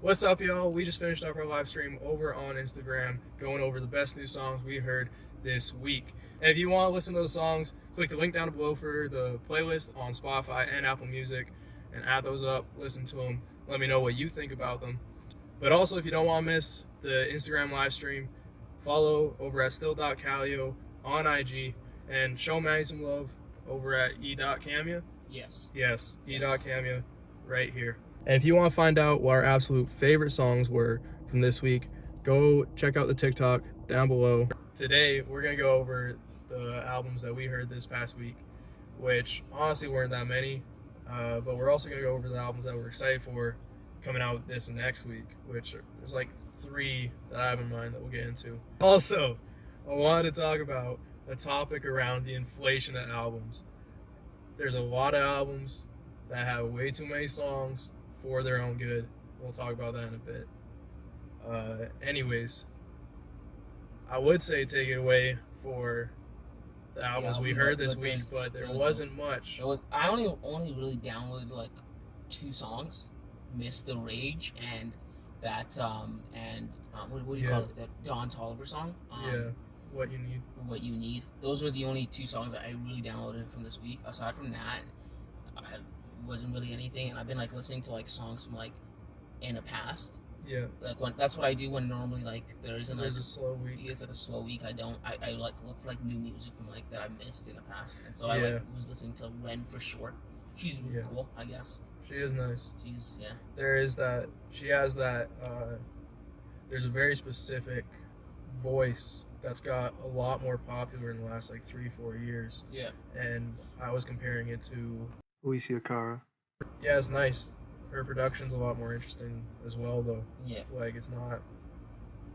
What's up, y'all? We just finished up our live stream over on Instagram, going over the best new songs we heard this week. And if you want to listen to those songs, click the link down below for the playlist on Spotify and Apple Music, and add those up, listen to them, let me know what you think about them. But also, if you don't want to miss the Instagram live stream, follow over at still.calio on IG, and show Manny some love over at e.camia. Yes. Yes, e.camia right here. And if you want to find out what our absolute favorite songs were from this week, go check out the TikTok down below. Today, we're going to go over the albums that we heard this past week, which honestly weren't that many, but we're also going to go over the albums that we're excited for coming out this next week, which there's like 3 that I have in mind that we'll get into. Also, I wanted to talk about the topic around the inflation of albums. There's a lot of albums that have way too many songs for their own good. We'll talk about that in a bit. Anyways, I would say take it away for the albums we heard this week, but there wasn't much. I only really downloaded like 2 songs, "Mr. Rage" and that what do you call it? That Don Toliver song. What You Need. What You Need. Those were the only 2 songs that I really downloaded from this week. Aside from that, I wasn't really anything, and I've been like listening to like songs from like in the past. Yeah. Like when that's what I do when normally like there's a slow week. It's like a slow week. I like look for like new music from like that I missed in the past, and so Yeah. I like was listening to Ren for short. She's really cool, I guess. She is nice. She's There is that. She has that. There's a very specific voice that's got a lot more popular in the last like 3-4 years. Yeah. And I was comparing it to Alicia Cara. Yeah, it's nice. Her production's a lot more interesting as well, though. Yeah. Like, it's not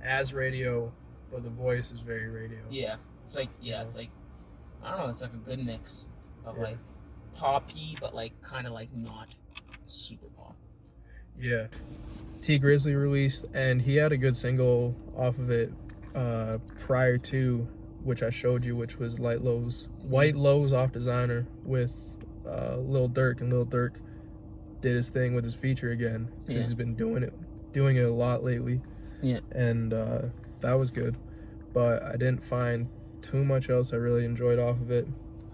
as radio, but the voice is very radio. Yeah. It's like it's like I don't know. It's like a good mix of like poppy, but like kind of like not super pop. Yeah. T Grizzly released, and he had a good single off of it prior to, which I showed you, which was White Lows off Designer with Lil Durk, and Lil Durk did his thing with his feature again. Yeah. He's been doing it a lot lately. Yeah. And that was good, but I didn't find too much else I really enjoyed off of it.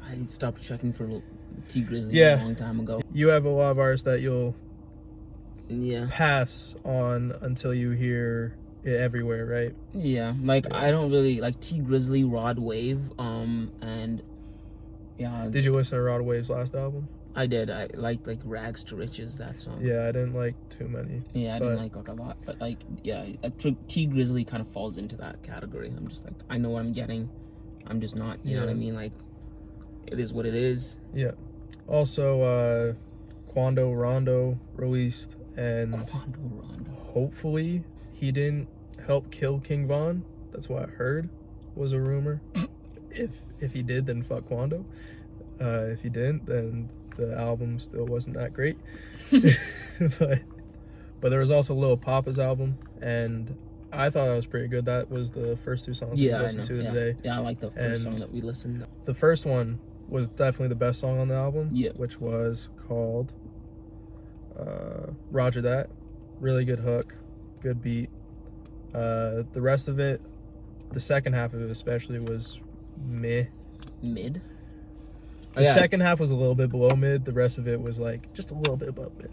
I stopped checking for T Grizzly a long time ago. You have a lot of artists that you'll Yeah. pass on until you hear it everywhere, right? Yeah, like I don't really like T Grizzly, Rod Wave, and yeah. Did you listen to Rod Wave's last album? I did. I liked like Rags to Riches, that song. Yeah, I didn't like too many. Yeah, I didn't like a lot, but like T Grizzly kind of falls into that category. I'm just like, I know what I'm getting. I'm just not, you know what I mean? Like, it is what it is. Yeah. Also, Quando Rondo released, and Quando Rondo. Hopefully he didn't help kill King Von. That's what I heard was a rumor. If he did, then fuck Quando. If he didn't, then the album still wasn't that great. but there was also Lil Papa's album, and I thought it was pretty good. That was the first 2 songs we listened to today. Yeah, I like the first song that we listened to. The first one was definitely the best song on the album, which was called Roger That. Really good hook, good beat. The rest of it, the second half of it especially, was meh. Mid? The second half was a little bit below mid. The rest of it was like just a little bit above mid.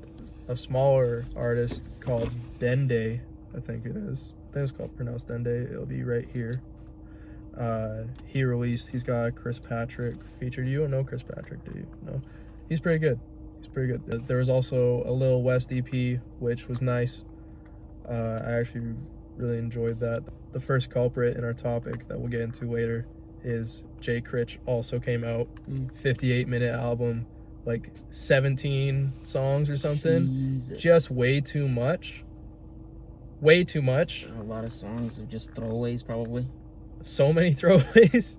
A smaller artist called Dende, I think it is. I think it's called pronounced Dende. It'll be right here. He's got Chris Patrick featured. You don't know Chris Patrick, do you? No. He's pretty good. There was also a Lil West EP, which was nice. I actually really enjoyed that. The first culprit in our topic that we'll get into later is Jay Critch. Also came out, 58-minute album, like 17 songs or something. Jesus. Just way too much. A lot of songs are just throwaways, probably. So many throwaways.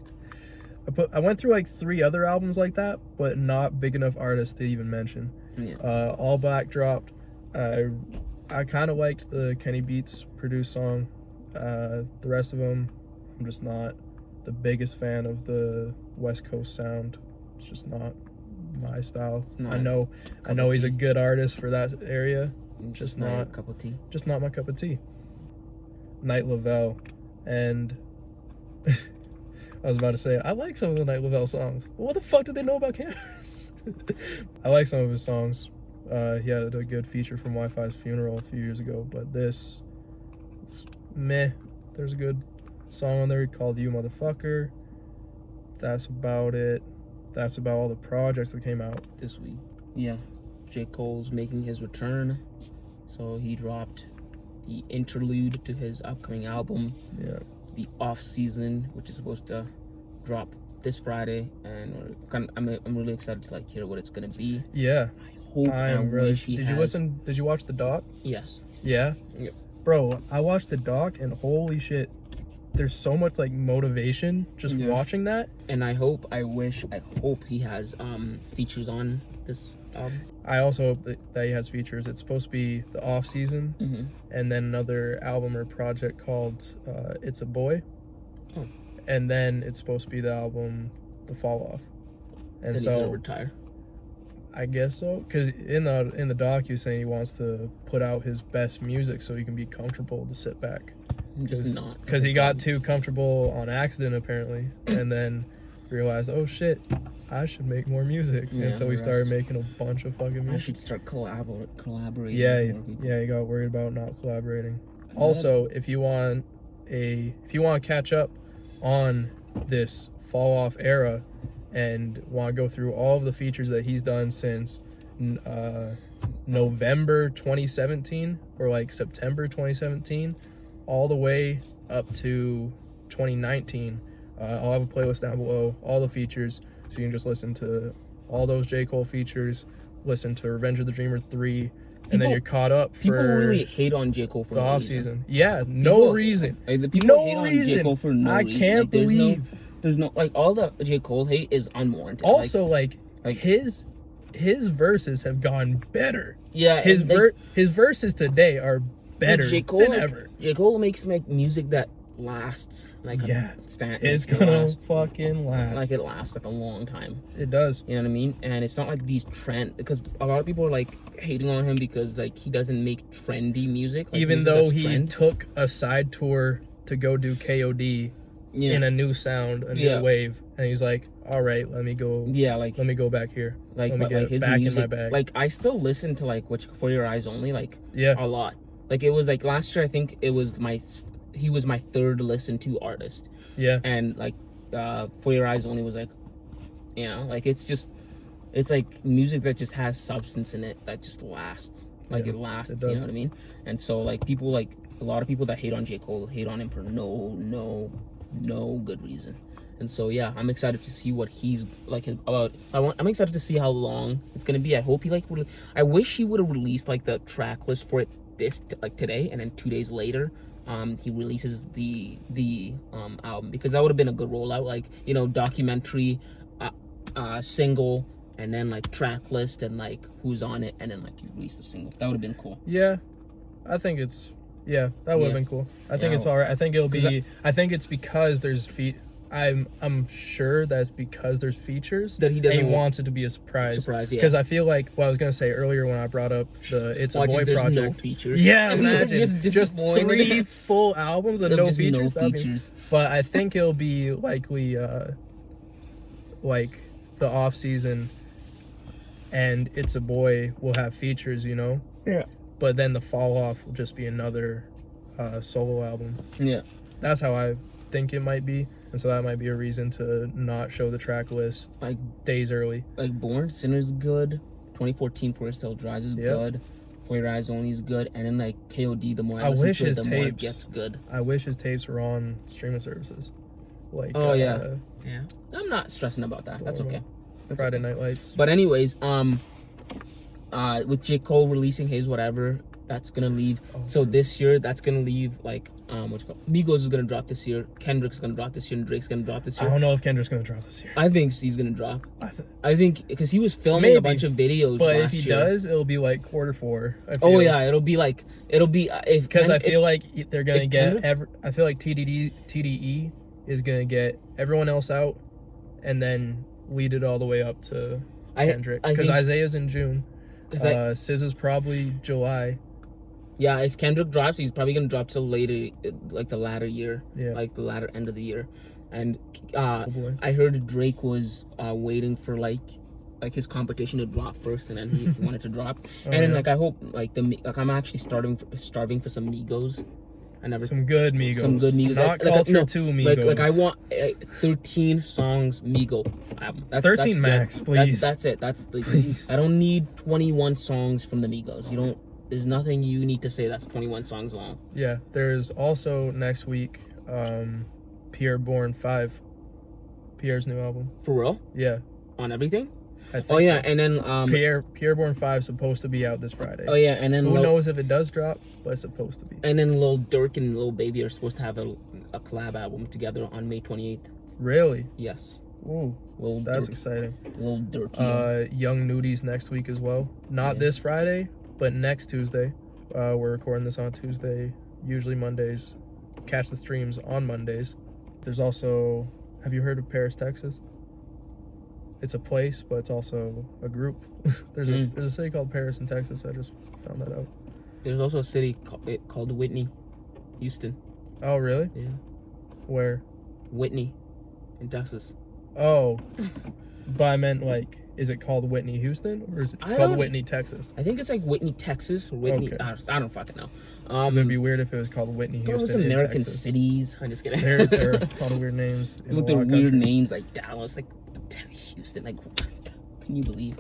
I went through like 3 other albums like that, but not big enough artists to even mention. Yeah. All Black dropped. I kind of liked the Kenny Beats produced song. The rest of them, I'm just not the biggest fan of the West Coast sound. It's just not my style. I know he's a good artist for that area, Just not a not cup of tea. just not my cup of tea. Night Lavelle, and I was about to say I like some of the Night Lavelle songs. What the fuck did they know about cameras? I like some of his songs. He had a good feature from Wi-Fi's funeral a few years ago, but this, meh. There's a good song on there called "You Motherfucker." That's about it. That's about all the projects that came out this week. Yeah, J. Cole's making his return, so he dropped the interlude to his upcoming album, Yeah. The Off Season, which is supposed to drop this Friday, and I'm really excited to like hear what it's gonna be. Yeah. I hope and wish he Did you listen? Did you watch the doc? Yes. Yeah. Yep. Bro, I watched the doc and holy shit, there's so much like motivation just Yeah. watching that. And I hope he has features on this album. I also hope that he has features. It's supposed to be the off season, Mm-hmm. and then another album or project called "It's a Boy," Oh. and then it's supposed to be the album "The Fall Off." And Then he's so gonna retire. I guess so, because in the doc he was saying he wants to put out his best music so he can be comfortable to sit back. I'm just not. Because he got too comfortable on accident apparently, and then realized, oh shit, I should make more music, Yeah, and so he the started rest. making a bunch of fucking I music. should start collaborating. Yeah, with more people. yeah, he got worried about not collaborating. Also, if you want to catch up on this fall off era and want to go through all of the features that he's done since November 2017 or like September 2017 all the way up to 2019, I'll have a playlist down below, all the features, so you can just listen to all those J. Cole features, listen to Revenge of the Dreamer 3, and then you're caught up for People really hate on J. Cole for the no off reason. season. Yeah, no People- reason. Like, the people No hate on J. reason. Cole for no I reason. can't Like, believe. There's no like all the J. Cole hate is unwarranted. Also, like like- his verses have gone better. yeah, His and, like, his verses today are better J. Cole, than like, ever. J. Cole makes music that lasts. Like Yeah. it's It's gonna fucking last. like it lasts like a long time. It does. You know what I mean? And it's not like these because a lot of people are like hating on him because like he doesn't make trendy music. Like, Even music though that's he trend. took a side tour to go do KOD yeah. in a new sound, a new Yeah. wave, and he's like, "All right, let me go. Yeah, like Let me go back here. like let me but, get like it his back music. in my bag." Like I still listen to like For Your Eyes Only like Yeah, a lot. Like it was like last year I think it was he was my third listen to artist, yeah, and like For Your Eyes Only was like, you know, like it's like music that just has substance in it that just lasts. Like Yeah, it lasts. it You know does. what I mean? And so like people like a lot of people that hate on J. Cole hate on him for no good reason. And so yeah, I'm excited to see what he's like about. I'm excited to see how long it's gonna be. I hope he I wish he would have released like the track list for it today, and then 2 days later, he releases the album, because that would have been a good rollout. Like, you know, documentary, single, and then like track list and like who's on it, and then like you release the single. That would have been cool. yeah. I think it's that would have Yeah. been cool. I think Yeah, it's all right. I think it'll 'cause be. I think it's because there's I'm sure that's because there's features That he and doesn't he want- wants it to be a surprise. Surprise, yeah. Because I feel like what I was gonna say earlier when I brought up the It's a Watch Boy if there's project. no features. Yeah, And they're imagine just disappointed. 3 full albums and Of no just features. No That'd be- features. but I think it'll be likely like the off season, and It's a Boy will have features, you know. Yeah. But then the fall off will just be another solo album. Yeah. That's how I think it might be, and so that might be a reason to not show the track list Like days early. Born Sinner's good. 2014 Forest Hill Drives is Yep. good. For Your Eyes Only is good. And then like KOD, the more I I listen wish to it, his the more it tapes- gets good. I wish his tapes were on streaming services, like Oh, yeah. Yeah. I'm not stressing about that. That's Normal. okay. That's Friday okay. Night Lights. But anyways, with J. Cole releasing his whatever, that's gonna leave. Oh. So this year, that's gonna leave like what's it called? Migos is gonna drop this year. Kendrick's gonna drop this year, and Drake's gonna drop this I year. don't know if Kendrick's gonna drop this year. I think he's gonna drop. I th- I think because he was filming Maybe. a bunch of videos but if last he year. does, it'll be like Q4. Oh yeah, it'll be if Because I if- feel like they're gonna if get Kendrick- I feel like TDE is gonna get everyone else out, and then lead it all the way up to Kendrick. I Because think- Isaiah's in June. 'cause SZA's probably July. Yeah, if Kendrick drops, he's probably gonna drop till later, like the latter year, Yeah. like the latter end of the year. And Oh boy. I heard Drake was waiting for like his competition to drop first, and then he wanted to drop. Oh, And then yeah. like I hope like I'm actually starving for some Migos. I never Some good Migos. some good Migos. Not like, Culture no, 2 Migos. like I want 13 songs Migo album. 13 good. max, please. That's it. That's the. Please. I don't need 21 songs from the Migos. You don't. There's nothing you need to say that's 21 songs long. Yeah, there's also next week, Pierre Bourne 5. Pierre's new album. For real? Yeah. On everything? I think Oh yeah, so. and then Pierre Bourne 5 is supposed to be out this Friday. oh yeah, and then Who knows if it does drop, but it's supposed to be. And then Lil Durk and Lil Baby are supposed to have a collab album together on May 28th. Really? Yes. Ooh, Lil that's Durk, exciting. Lil Durk. Young Nudies next week as well. Not Yeah. this Friday, but next Tuesday. We're recording this on Tuesday, usually Mondays. Catch the streams on Mondays. There's also, have you heard of Paris, Texas? It's a place, but it's also a group. There's a city called Paris in Texas. I just found that out. There's also a city called Whitney, Houston. Oh, really? Yeah. Where? Whitney, in Texas. Oh, but I meant like, is it called Whitney, Houston, or is it I called don't- Whitney, Texas? I think it's like Whitney, Texas. Or Whitney. Okay. I don't fucking know. 'Cause it'd be weird if it was called Whitney, Those Houston, in American Texas. cities. I'm just kidding. There are a lot of weird names in With a their lot of weird countries. names like Dallas, like Houston, like can you believe?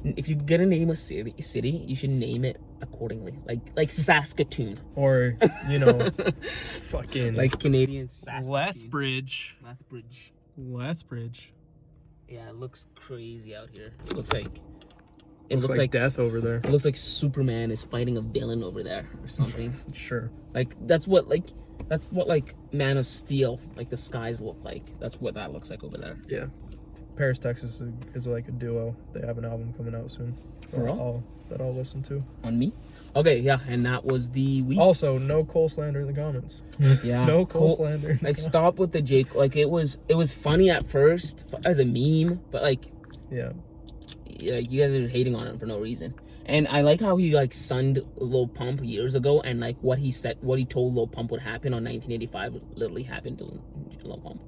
If you get a name a city, you should name it accordingly, like Saskatoon, Or, you know, fucking like Canadian Saskatoon. Lethbridge. Lethbridge. Lethbridge. Yeah, it looks crazy out here. It looks like Looks like death over there. It looks like Superman is fighting a villain over there or something. Sure. Like that's what Man of Steel, like the skies look like. That's what that looks like over there. Yeah. Paris, Texas is like a duo. They have an album coming out soon. For real? That I'll listen to. On me? Okay, yeah, and that was the week. Also, no Cole slander in the comments. Yeah, No Cole Cole- slander. Like stop with the Jake. Like it was funny at first as a meme, but like Yeah. yeah, you guys are hating on him for no reason. And I like how he like sunned Lil Pump years ago, and like what he told Lil Pump would happen on 1985 literally happened to Lil Pump.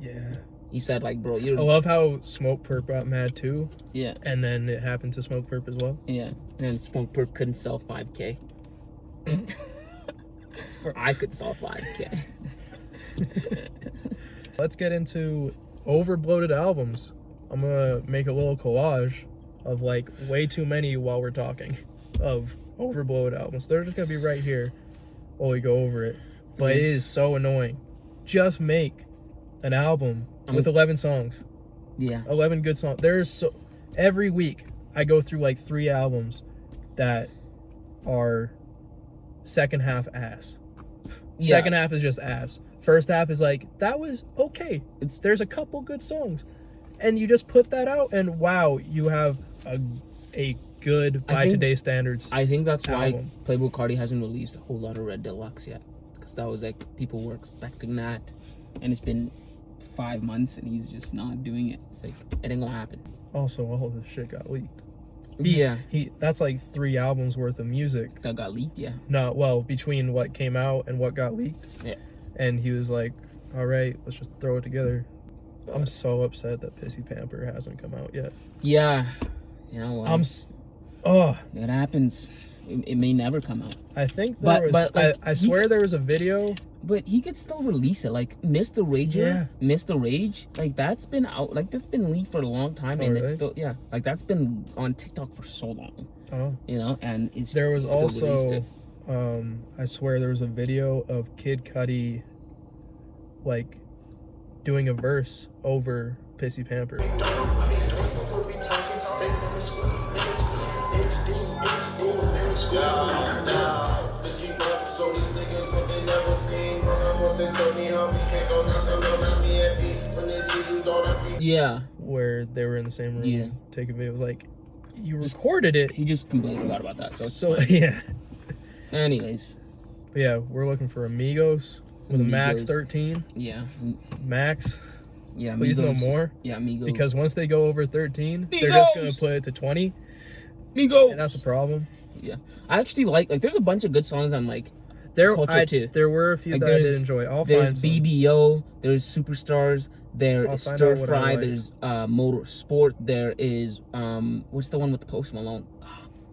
Yeah. He said like, bro, I you're love how Smoke Perp got mad too, yeah, and then it happened to Smoke Perp as well. yeah. And Smoke Perp couldn't sell 5K. I could sell 5K. Let's get into overbloated albums. I'm gonna make a little collage of like way too many while we're talking of overbloated albums. They're just gonna be right here while we go over it. But it is so annoying. Just make an album with 11 songs, Yeah. 11 good songs. There's so every week I go through like 3 albums that are second half ass. Yeah. Second half is just ass. First half is like, that was okay. There's a couple good songs. And you just put that out and wow, you have a good, by today's standards. I think that's why album. Playboi Carti hasn't released a whole lot of Red Deluxe yet. Because that was like, people were expecting that. And it's been 5 months and he's just not doing it. It's like, it ain't gonna happen. Also, all of this shit got leaked. Yeah. That's like 3 albums worth of music. That got leaked, yeah. No, well, between what came out and what got leaked. Yeah. And he was like, all right, let's just throw it together. I'm so upset that Pissy Pamper hasn't come out yet. Yeah. You know what? It happens. It may never come out. I think there But, like, I swear there was a video. But he could still release it. Like, Mr. Rager, Yeah. Mr. Rage, like, that's been out. Like, that's been leaked for a long time. Oh, And really? it's still, yeah. Like, that's been on TikTok for so long. Oh. You know? And it's There was still released also, it. I swear there was a video of Kid Cudi, like, doing a verse over Pissy Pamper. Yeah. Where they were in the same room Yeah. taking videos. Like, you recorded it. He just completely forgot about that. So, it's So, fine. yeah. Anyways. But yeah, we're looking for Amigos with a max Amigos. 13. Yeah. Max. Yeah. Please no Migos. more. Yeah, Migos. Because once they go over 13, they're just going to Migos! put it to 20. Migos! And that's a problem. Yeah, I actually like there's a bunch of good songs on like Culture too. There were a few Like, that I did enjoy. There's find some. BBO, there's Superstars, there I'll is find Stir out what I Fry, like. there's Motorsport, there is what's the one with the Post Malone?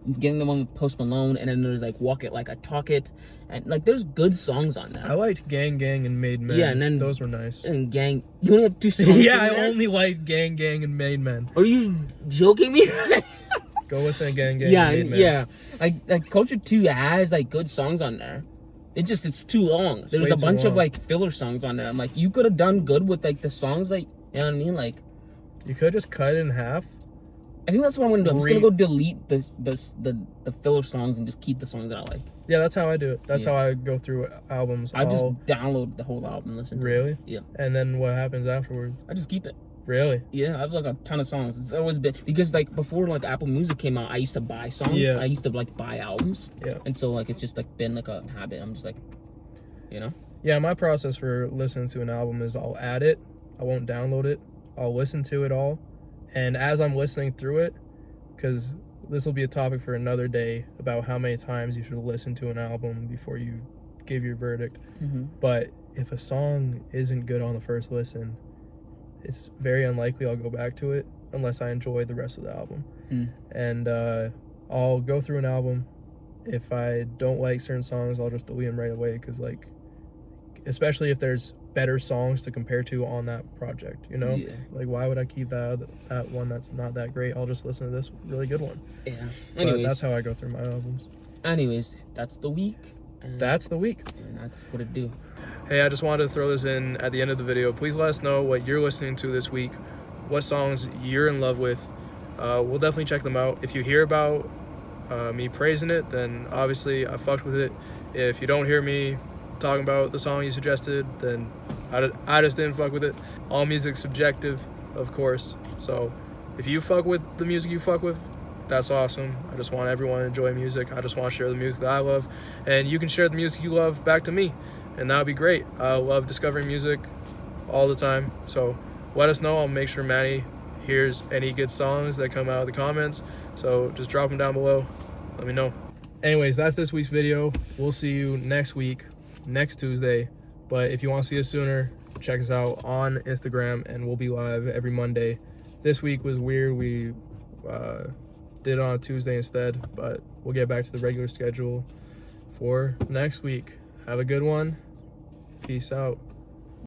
I'm getting the one with Post Malone, and then there's like Walk It Like I Talk It, and like there's good songs on there. I liked Gang Gang and Made Men. Yeah, and then those were nice. And Gang, you only have 2 songs. Yeah, from I there? only liked Gang Gang and Made Men. Are you joking me? Go listen to Gang Gang. Yeah, and Made Men. yeah. Like Culture 2 has like good songs on there. It's too long. There's way a too bunch of long. like filler songs on there. I'm like, you could have done good with like the songs, like, you know what I mean? Like, You could just cut it in half. I think that's what I'm gonna do. I'm just gonna go delete the filler songs and just keep the songs that I like. Yeah, that's how I do it. That's Yeah. how I go through albums. I just download the whole album, listen to Really? it. Yeah. And then what happens afterwards? I just keep it. Really? Yeah, I have like a ton of songs. It's always been because like before like Apple Music came out, I used to buy songs. Yeah. I used to like buy albums. Yeah. And so like it's just like been like a habit. I'm just like, you know? Yeah, my process for listening to an album is I'll add it. I won't download it. I'll listen to it all. And as I'm listening through it, because this will be a topic for another day about how many times you should listen to an album before you give your verdict. Mm-hmm. But if a song isn't good on the first listen, it's very unlikely I'll go back to it unless I enjoy the rest of the album. And I'll go through an album. If I don't like certain songs, I'll just delete them right away, because like, especially if there's better songs to compare to on that project, you know? Yeah. Like, why would I keep that one that's not that great? I'll just listen to this really good one. Yeah. But Anyways, that's how I go through my albums. that's the week. And That's the week. and that's what it do. Hey, I just wanted to throw this in at the end of the video. Please let us know what you're listening to this week, what songs you're in love with. We'll definitely check them out. If you hear about me praising it, then obviously I fucked with it. If you don't hear me talking about the song you suggested, then I just didn't fuck with it. All music's subjective, of course. So if you fuck with the music you fuck with, that's awesome. I just want everyone to enjoy music. I just want to share the music that I love, and you can share the music you love back to me, and that would be great. I love discovering music all the time, so let us know. I'll make sure Manny hears any good songs that come out of the comments, so just drop them down below. Let me know. Anyways, that's this week's video. We'll see you next week, next Tuesday. But if you want to see us sooner, check us out on Instagram, and we'll be live every Monday. This week was weird. We did it on a Tuesday instead, but we'll get back to the regular schedule for next week. Have a good one. Peace out.